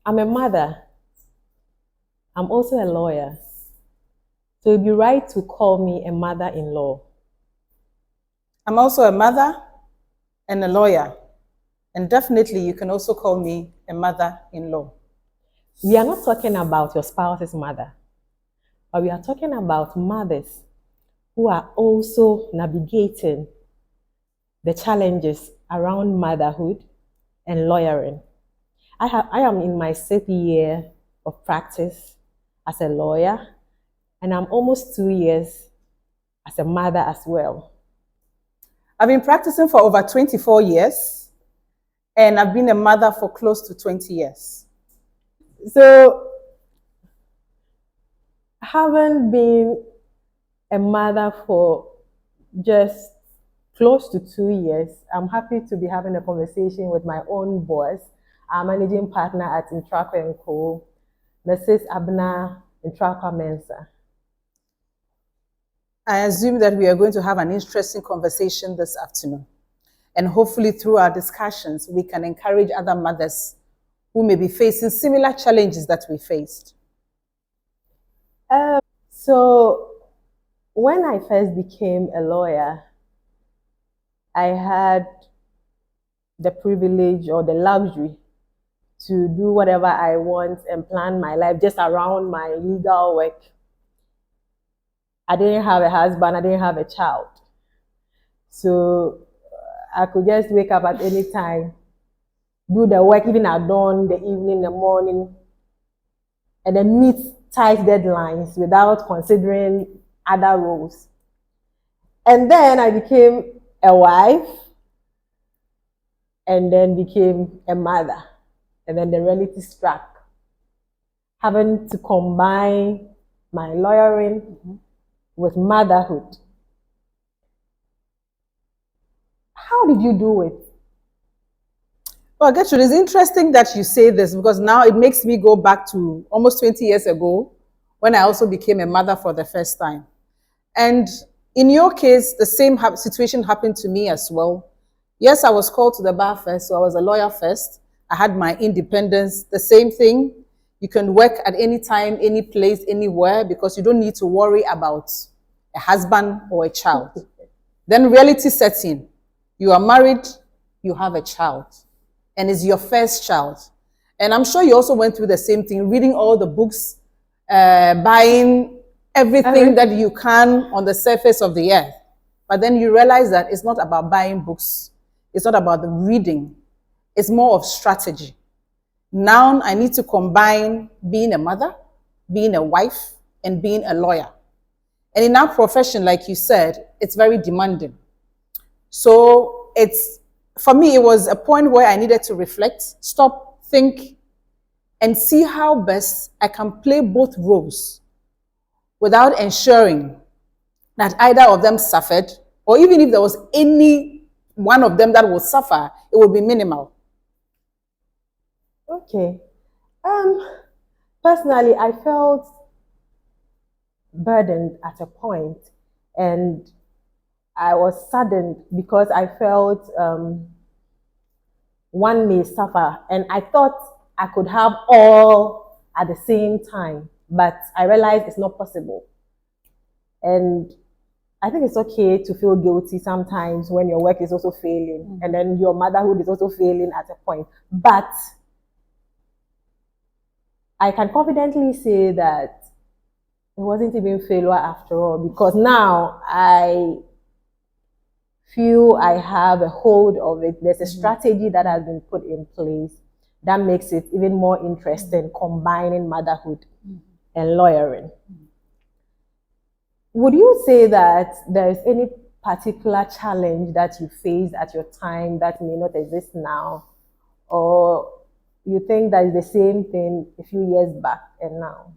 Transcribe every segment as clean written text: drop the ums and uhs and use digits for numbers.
I'm a mother. I'm also a lawyer. So it'd be right to call me a mother-in-law. I'm also a mother and a lawyer. And definitely you can also call me a mother-in-law. We are not talking about your spouse's mother, but we are talking about mothers who are also navigating the challenges around motherhood and lawyering. I am in my 6th year of practice as a lawyer, and I'm almost 2 years as a mother as well. I've been practicing for over 24 years, and I've been a mother for close to 20 years. So, having been a mother for just close to 2 years, I'm happy to be having a conversation with my own boss, our managing partner at Ntrakwah-Mensah, Mrs. Abena Ntrakwah-Mensah. I assume that we are going to have an interesting conversation this afternoon. And hopefully through our discussions, we can encourage other mothers who may be facing similar challenges that we faced. So, when I first became a lawyer, I had the privilege or the luxury to do whatever I want and plan my life just around my legal work. I didn't have a husband, I didn't have a child. So I could just wake up at any time, do the work even at dawn, the evening, the morning, and then meet tight deadlines without considering other roles. And then I became a wife and then became a mother. And then the reality struck. Having to combine my lawyering with motherhood. How did you do it? Well, Gertrude, it's interesting that you say this because now it makes me go back to almost 20 years ago when I also became a mother for the first time. And in your case, the same situation happened to me as well. Yes, I was called to the bar first, so I was a lawyer first. I had my independence, the same thing. You can work at any time, any place, anywhere, because you don't need to worry about a husband or a child. Then reality sets in. You are married, you have a child, and it's your first child. And I'm sure you also went through the same thing, reading all the books, buying everything that you can on the surface of the earth. But then you realize that it's not about buying books. It's not about the reading. It's more of strategy. Now I need to combine being a mother, being a wife, and being a lawyer. And in our profession, like you said, it's very demanding. So for me, it was a point where I needed to reflect, stop, think, and see how best I can play both roles without ensuring that either of them suffered, or even if there was any one of them that would suffer, it would be minimal. Okay. Personally, I felt burdened at a point, and I was saddened because I felt one may suffer, and I thought I could have all at the same time, but I realized it's not possible. And I think it's okay to feel guilty sometimes when your work is also failing, and then your motherhood is also failing at a point. But I can confidently say that it wasn't even failure after all, because now I feel I have a hold of it. There's a strategy that has been put in place that makes it even more interesting, combining motherhood and lawyering. Would you say that there's any particular challenge that you faced at your time that may not exist now? Or you think that is the same thing a few years back and now?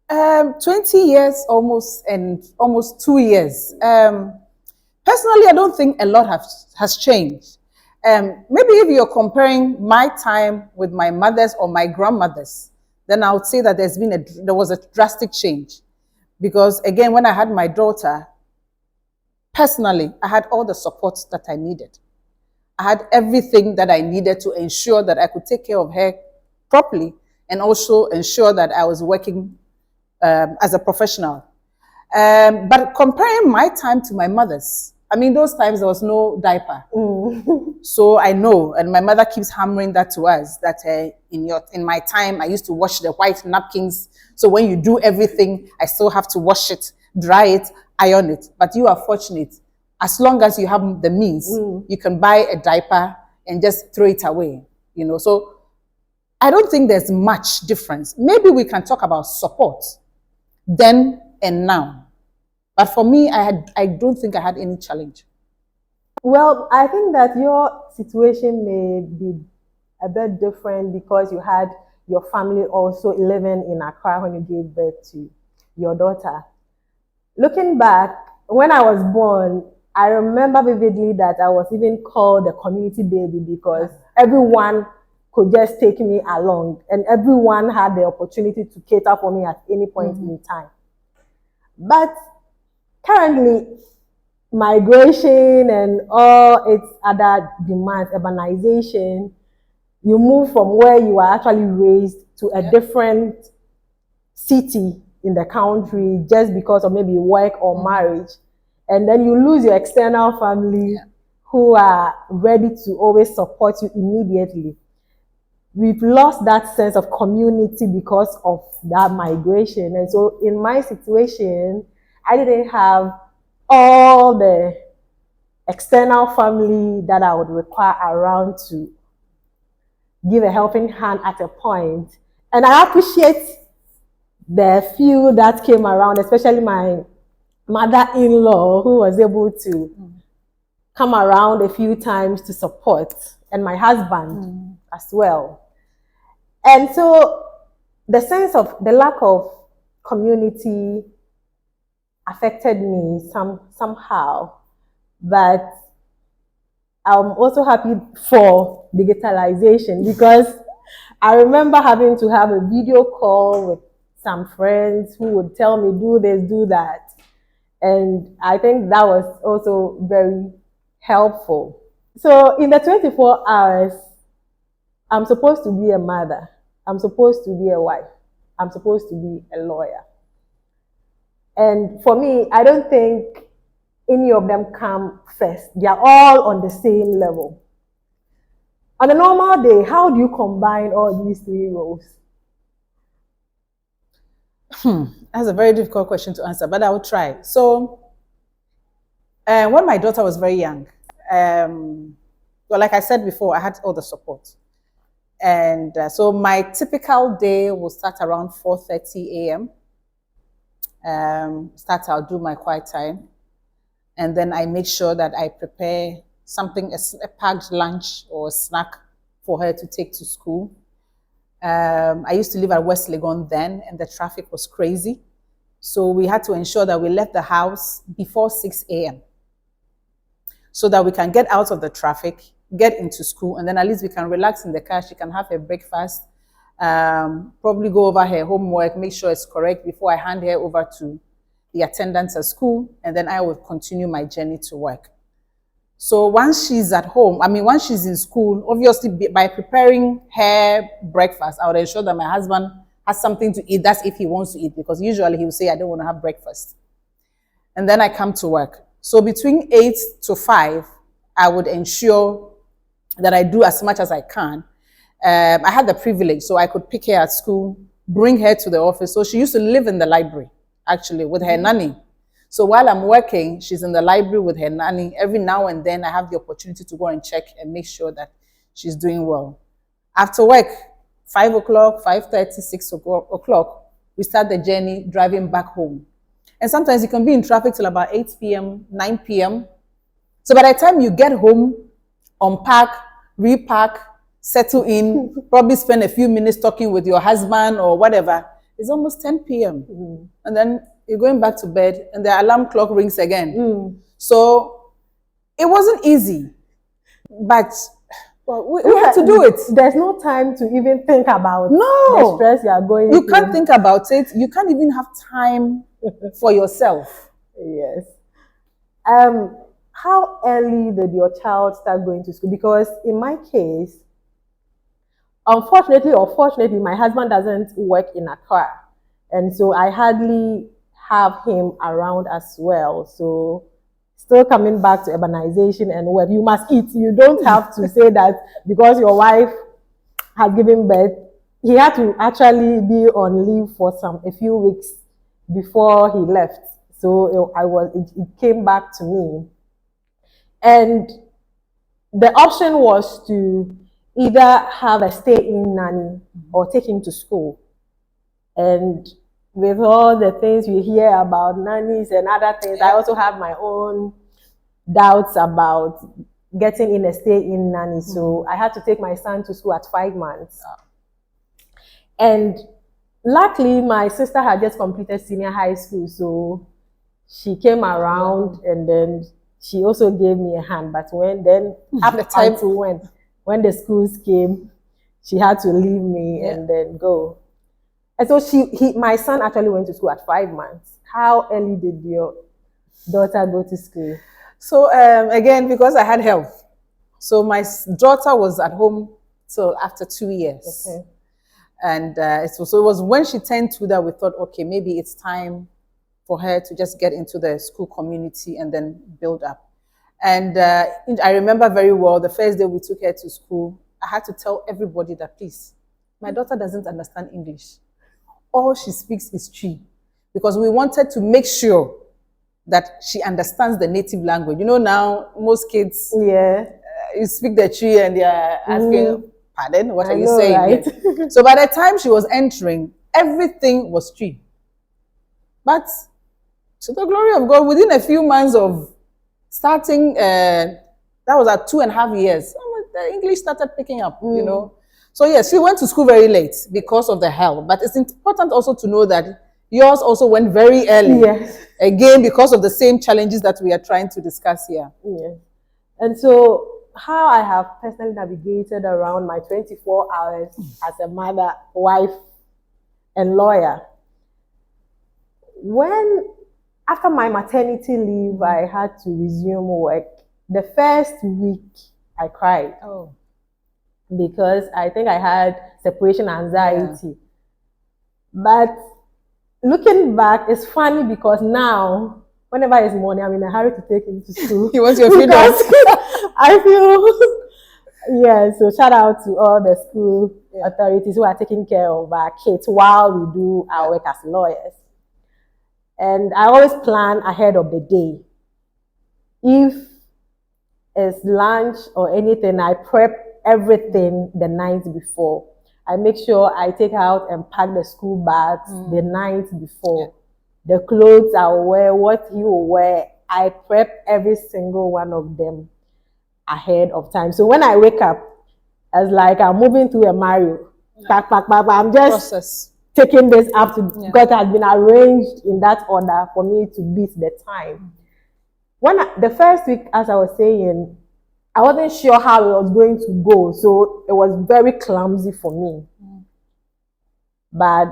20 years almost, and almost 2 years. Personally, I don't think a lot has changed. Maybe if you're comparing my time with my mother's or my grandmother's, then I would say that there was a drastic change. Because again, when I had my daughter, personally, I had all the support that I needed. I had everything that I needed to ensure that I could take care of her properly and also ensure that I was working as a professional. But comparing my time to my mother's, I mean, those times there was no diaper. So I know, and my mother keeps hammering that to us, that in my time, I used to wash the white napkins. So when you do everything, I still have to wash it, dry it, iron it. But you are fortunate. As long as you have the means, you can buy a diaper and just throw it away. So I don't think there's much difference. Maybe we can talk about support then and now. But for me, I don't think I had any challenge. Well, I think that your situation may be a bit different because you had your family also living in Accra when you gave birth to your daughter. Looking back, when I was born, I remember vividly that I was even called the community baby because everyone could just take me along and everyone had the opportunity to cater for me at any point in time. But currently, migration and all its other demands, urbanization, you move from where you are actually raised to a different city in the country just because of maybe work or marriage. And then you lose your external family who are ready to always support you immediately. We've lost that sense of community because of that migration. And so in my situation, I didn't have all the external family that I would require around to give a helping hand at a point. And I appreciate the few that came around, especially my mother-in-law who was able to come around a few times to support, and my husband as well. And so the sense of the lack of community affected me somehow, but I'm also happy for digitalization because I remember having to have a video call with some friends who would tell me, do this, do that. And I think that was also very helpful. So in the 24 hours, I'm supposed to be a mother. I'm supposed to be a wife. I'm supposed to be a lawyer. And for me, I don't think any of them come first. They are all on the same level. On a normal day, how do you combine all these three roles? That's a very difficult question to answer, but I will try. So, when my daughter was very young, well, like I said before, I had all the support. And so my typical day will start around 4:30 a.m. I'll do my quiet time. And then I make sure that I prepare something, a packed lunch or a snack for her to take to school. I used to live at West Legon then, and the traffic was crazy. So we had to ensure that we left the house before 6 a.m. so that we can get out of the traffic, get into school, and then at least we can relax in the car. She can have her breakfast, probably go over her homework, make sure it's correct before I hand her over to the attendants at school, and then I will continue my journey to work. So once she's at home, once she's in school, obviously by preparing her breakfast, I would ensure that my husband has something to eat. That's if he wants to eat, because usually he will say, I don't want to have breakfast. And then I come to work. So between 8 to 5, I would ensure that I do as much as I can. I had the privilege, so I could pick her at school, bring her to the office. So she used to live in the library, actually, with her nanny. So while I'm working, she's in the library with her nanny. Every now and then, I have the opportunity to go and check and make sure that she's doing well. After work, 5 o'clock, 5:30, 6 o'clock, we start the journey driving back home. And sometimes you can be in traffic till about 8 p.m., 9 p.m. So by the time you get home, unpack, repack, settle in, probably spend a few minutes talking with your husband or whatever, it's almost 10 p.m. And then you're going back to bed and the alarm clock rings again. So it wasn't easy, but we had to do it. There's no time to even think about the stress you are going through. You can't think about it. You can't even have time for yourself. Yes. How early did your child start going to school? Because in my case, Unfortunately or fortunately, my husband doesn't work in Accra. And so I hardly have him around as well. So still coming back to urbanization and work, you must eat. You don't have to say that because your wife has given birth. He had to actually be on leave for a few weeks before he left. So it came back to me. And the option was to either have a stay-in nanny or take him to school. And with all the things we hear about nannies and other things, I also have my own doubts about getting in a stay-in nanny. So I had to take my son to school at 5 months. And luckily, my sister had just completed senior high school, so she came around and then she also gave me a hand. But up the time to when the schools came, she had to leave me and then go. And so my son actually went to school at 5 months. How early did your daughter go to school? So again, because I had health, so my daughter was at home till after 2 years. Okay. And so it was when she turned 2 that we thought, okay, maybe it's time for her to just get into the school community and then build up. And I remember very well the first day we took her to school, I had to tell everybody that, please, my daughter doesn't understand English. All she speaks is Twi, because we wanted to make sure that she understands the native language. You know, now most kids, you speak the Twi and they're asking, pardon, what are you saying? Right? So by the time she was entering, everything was Twi. But to the glory of God, within a few months of starting, that was at 2.5 years, the English started picking up, you know. So yes, she went to school very late because of the health. But it's important also to know that yours also went very early. Yes. Again, because of the same challenges that we are trying to discuss here. Yes. And so how I have personally navigated around my 24 hours as a mother, wife, and lawyer. After my maternity leave, I had to resume work. The first week, I cried. Oh. Because I think I had separation anxiety. Yeah. But looking back, it's funny because now, whenever it's morning, I'm in a hurry to take him to school. He wants your freedom. I feel, yeah, so shout out to all the school authorities who are taking care of our kids while we do our work as lawyers. And I always plan ahead of the day. If it's lunch or anything, I prep everything the night before. I make sure I take out and pack the school bags the night before. The clothes I will wear, what he will wear, I prep every single one of them ahead of time. So when I wake up, it's like I'm moving through a Mario. I'm just taking this up to because it has been arranged in that order for me to beat the time. The first week, as I was saying, I wasn't sure how it was going to go, so it was very clumsy for me. But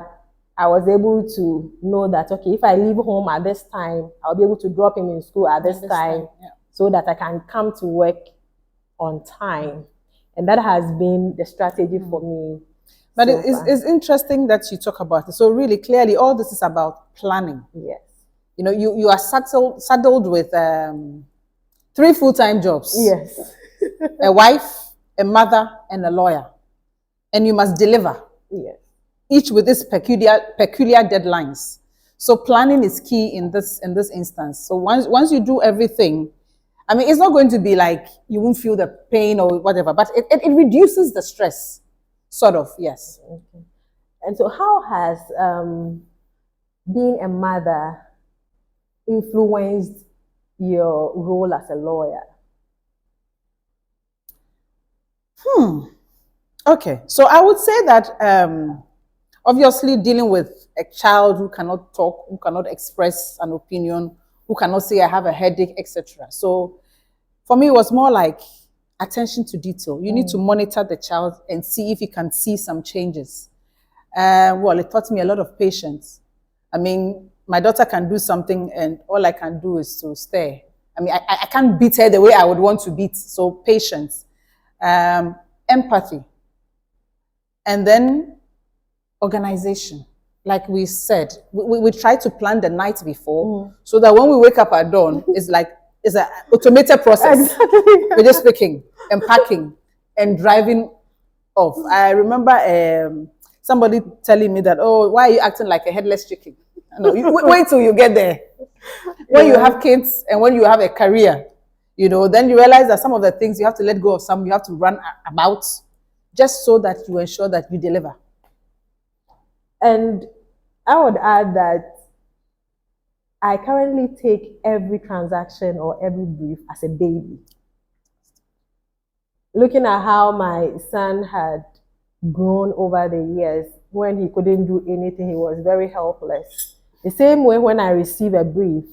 I was able to know that, okay, if I leave home at this time, I'll be able to drop him in school at this time so that I can come to work on time. And that has been the strategy for me. But it's interesting that you talk about it. So really, clearly, all this is about planning. Yes. You know, you are saddled with 3 full-time jobs. Yes. A wife, a mother, and a lawyer. And you must deliver. Yes. Each with its peculiar deadlines. So planning is key in this instance. So once you do everything, I mean, it's not going to be like you won't feel the pain or whatever, but it reduces the stress, sort of, yes. Okay. And so how has being a mother influenced your role as a lawyer? Okay, so I would say that obviously dealing with a child who cannot talk, who cannot express an opinion, who cannot say I have a headache, etc. So for me, it was more like attention to detail. You need to monitor the child and see if you can see some changes. Well, it taught me a lot of patience. I mean, my daughter can do something and all I can do is to stare. I mean, I can't beat her the way I would want to beat, so patience. Empathy. And then organization. Like we said, we try to plan the night before so that when we wake up at dawn, it's an automated process. Exactly. We're just picking and packing and driving off. I remember somebody telling me that, oh, why are you acting like a headless chicken? No, wait till you get there. When you have kids and when you have a career, then you realize that some of the things you have to let go of, some you have to run about, just so that you ensure that you deliver. And I would add that I currently take every transaction or every brief as a baby. Looking at how my son had grown over the years, when he couldn't do anything, he was very helpless. The same way when I receive a brief,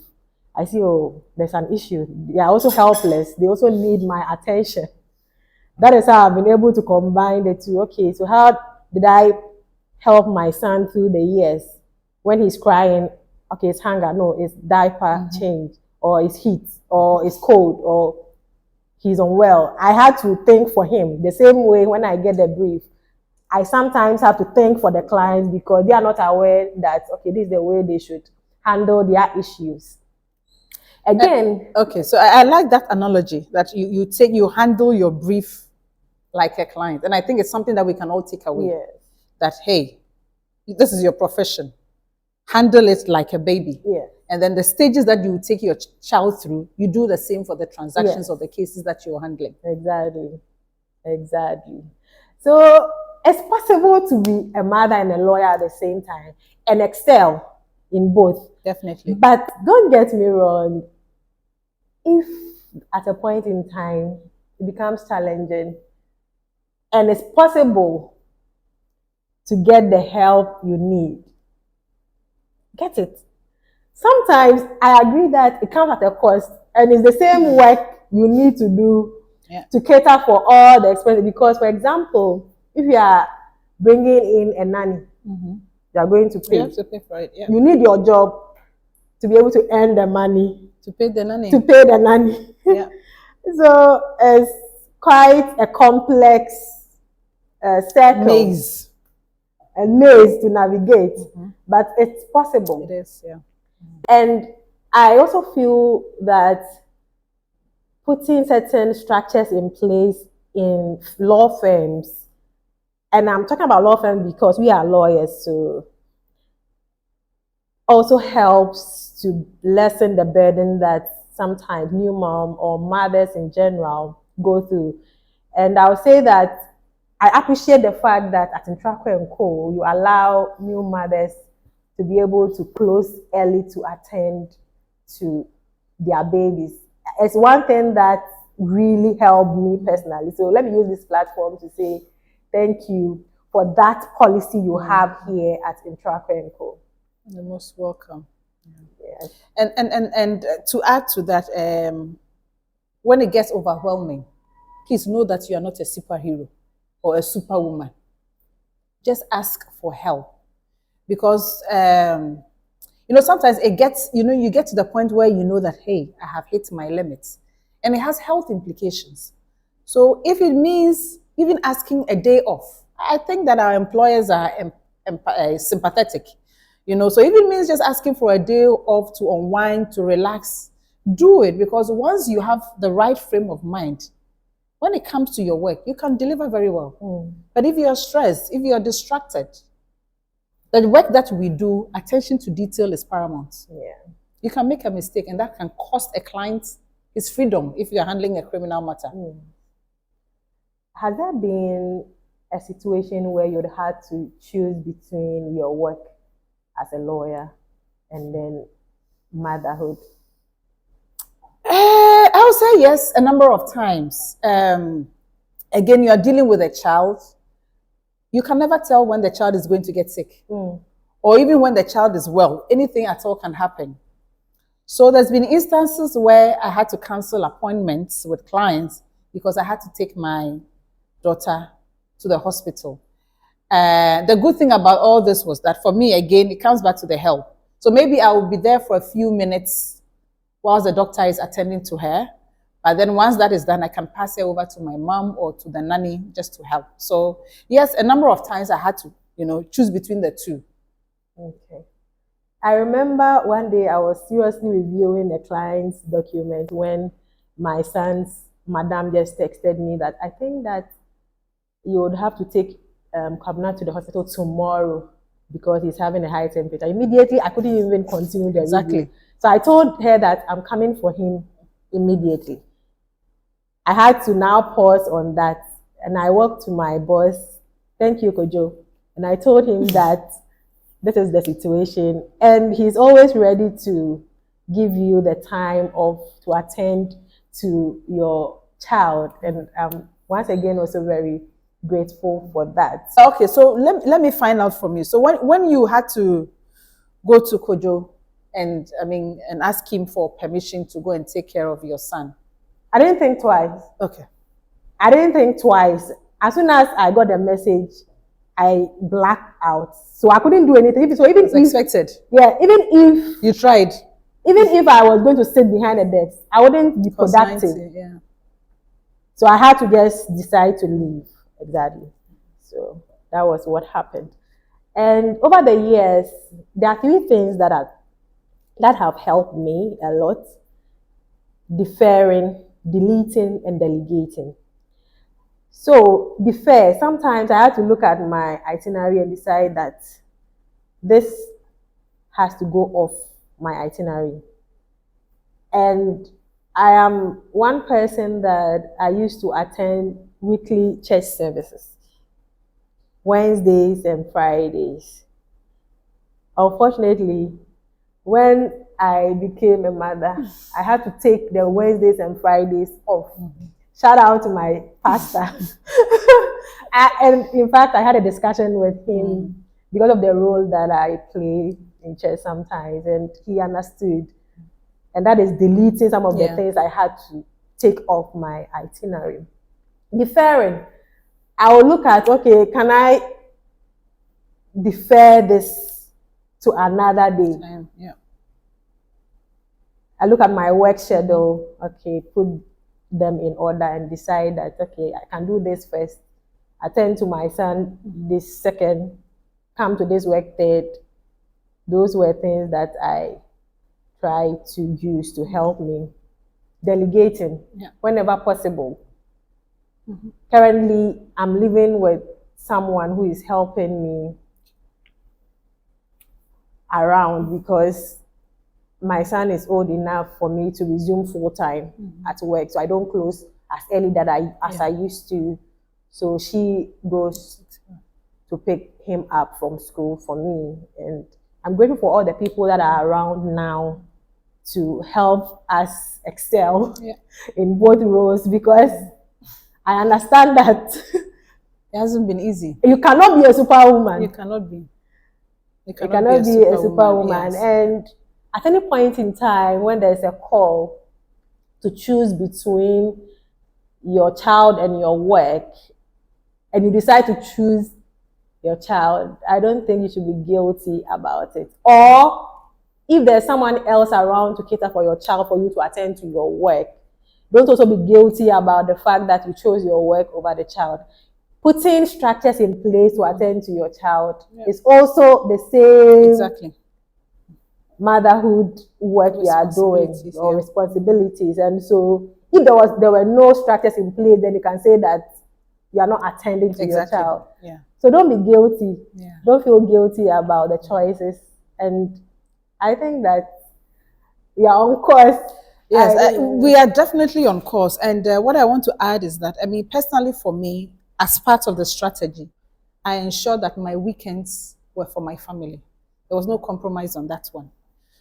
I see, oh, there's an issue. They are also helpless. They also need my attention. That is how I've been able to combine the two. Okay, so how did I help my son through the years? When he's crying, okay, it's hunger, no, it's diaper change, or it's heat, or it's cold, or he's unwell. I had to think for him. The same way when I get the brief, I sometimes have to think for the clients because they are not aware that, okay, this is the way they should handle their issues. Again. Okay, so I like that analogy that you handle your brief like a client. And I think it's something that we can all take away. Yes. That, hey, this is your profession. Handle it like a baby. Yes. And then the stages that you take your child through, you do the same for the transactions or the cases that you're handling. Exactly. Exactly. So it's possible to be a mother and a lawyer at the same time and excel in both. Definitely. But don't get me wrong. If at a point in time it becomes challenging and it's possible to get the help you need, get it. Sometimes I agree that it comes at a cost, and it's the same work you need to do to cater for all the expenses. Because, for example, if you are bringing in a nanny, you are going to pay. You have to pay for it. Yeah. You need your job to be able to earn the money to pay the nanny. Yeah. So it's quite a complex circle. Maze. A maze to navigate, but it's possible. It is, yeah. And I also feel that putting certain structures in place in law firms, and I'm talking about law firms because we are lawyers, so also helps to lessen the burden that sometimes new mom or mothers in general go through. And I would say that I appreciate the fact that at Ntrakwah-Mensah, you allow new mothers to be able to close early to attend to their babies. It's one thing that really helped me personally. So let me use this platform to say thank you for that policy you have here at Ntrakwah-Mensah. You're most welcome. Yes. And to add to that, when it gets overwhelming, please know that you are not a superhero or a superwoman. Just ask for help. Because, sometimes it gets, you get to the point where you know that, hey, I have hit my limits. And it has health implications. So if it means even asking a day off, I think that our employers are sympathetic. So if it means just asking for a day off to unwind, to relax, do it. Because once you have the right frame of mind, when it comes to your work, you can deliver very well. But if you're stressed, if you're distracted, the work that we do, attention to detail is paramount. Yeah. You can make a mistake and that can cost a client his freedom if you're handling a criminal matter. Has there been a situation where you'd had to choose between your work as a lawyer and then motherhood? I would say yes, a number of times. Again, you are dealing with a child. You can never tell when the child is going to get sick. Or even when the child is well. Anything at all can happen. So there's been instances where I had to cancel appointments with clients because I had to take my daughter to the hospital. The good thing about all this was that for me, again, it comes back to the health. So maybe I will be there for a few minutes whilst the doctor is attending to her. But then once that is done, I can pass it over to my mom or to the nanny just to help. So yes, a number of times I had to, choose between the two. Okay. I remember one day I was seriously reviewing a client's document when my son's madam just texted me that I think that you would have to take Kabna to the hospital tomorrow because he's having a high temperature. Immediately, I couldn't even continue the review. So I told her that I'm coming for him immediately. I had to now pause on that, and I walked to my boss. Thank you, Kojo. And I told him that this is the situation, and he's always ready to give you the time off to attend to your child. And once again, also very grateful for that. Okay, so let me find out from you. So when you had to go to Kojo and ask him for permission to go and take care of your son, I didn't think twice. Okay. I didn't think twice. As soon as I got the message, I blacked out. So I couldn't do anything. So even it's expected. Yeah, even if you tried. Even if I was going to sit behind a desk, I wouldn't be productive. 90, yeah. So I had to just decide to leave. Exactly. So that was what happened. And over the years, there are three things that have helped me a lot: deferring, deleting, and delegating. So defer, sometimes I had to look at my itinerary and decide that this has to go off my itinerary. And I am one person that I used to attend weekly church services, Wednesdays and Fridays. Unfortunately, when I became a mother, I had to take the Wednesdays and Fridays off. Shout out to my pastor. And in fact, I had a discussion with him because of the role that I play in church sometimes, and he understood. And that is deleting some of the things I had to take off my itinerary. Deferring, I will look at, okay, can I defer this to another day? Yeah. I look at my work schedule, okay, put them in order and decide that, okay, I can do this first, attend to my son this second, come to this work third. Those were things that I try to use to help me. Delegating, whenever possible. Currently, I'm living with someone who is helping me around because my son is old enough for me to resume full-time at work. So I don't close as early as I used to. So she goes to pick him up from school for me. And I'm grateful for all the people that are around now to help us excel in both roles, because I understand that it hasn't been easy. You cannot be a superwoman. You cannot be. You cannot be a superwoman. Yes. And at any point in time, when there's a call to choose between your child and your work, and you decide to choose your child, I don't think you should be guilty about it. Or if there's someone else around to cater for your child, for you to attend to your work, don't also be guilty about the fact that you chose your work over the child. Putting structures in place to attend to your child is also the same motherhood work you are doing, or responsibilities. And so if there were no structures in place, then you can say that you are not attending to your child. So don't be guilty. Don't feel guilty about the choices. And I think that we are on course. Yes, we are definitely on course. And what I want to add is that, personally for me, as part of the strategy, I ensured that my weekends were for my family. There was no compromise on that one.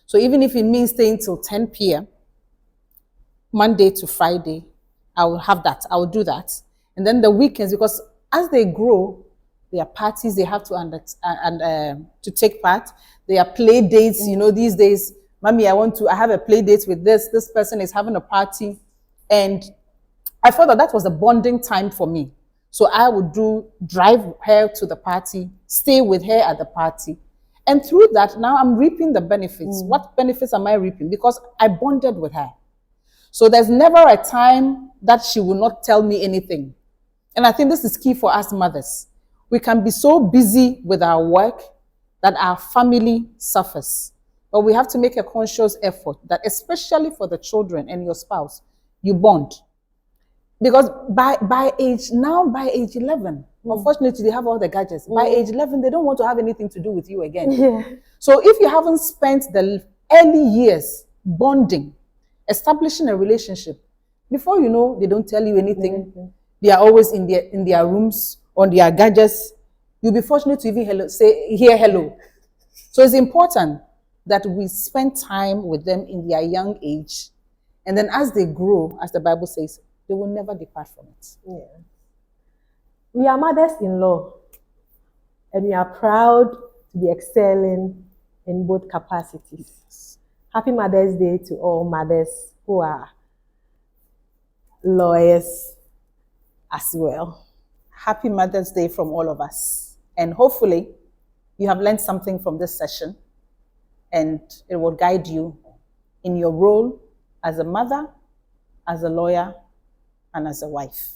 So even if it means staying till 10 p.m., Monday to Friday, I will have that. I will do that. And then the weekends, because as they grow, there are parties they have to take part. There are play dates. These days, Mommy, I have a play date with this person is having a party. And I thought that was a bonding time for me. So I would drive her to the party, stay with her at the party. And through that, now I'm reaping the benefits. What benefits am I reaping? Because I bonded with her. So there's never a time that she will not tell me anything. And I think this is key for us mothers. We can be so busy with our work that our family suffers. But we have to make a conscious effort that, especially for the children and your spouse, you bond. Because by age 11, unfortunately, they have all the gadgets. By age 11, they don't want to have anything to do with you again. Yeah. So if you haven't spent the early years bonding, establishing a relationship, before you know, they don't tell you anything. They are always in their rooms, on their gadgets. You'll be fortunate to even hear hello. So it's important that we spend time with them in their young age. And then as they grow, as the Bible says, they will never depart from it. Yeah. We are mothers-in-law, and we are proud to be excelling in both capacities. Happy Mother's Day to all mothers who are lawyers as well. Happy Mother's Day from all of us. And hopefully, you have learned something from this session, and it will guide you in your role as a mother, as a lawyer, and as a wife.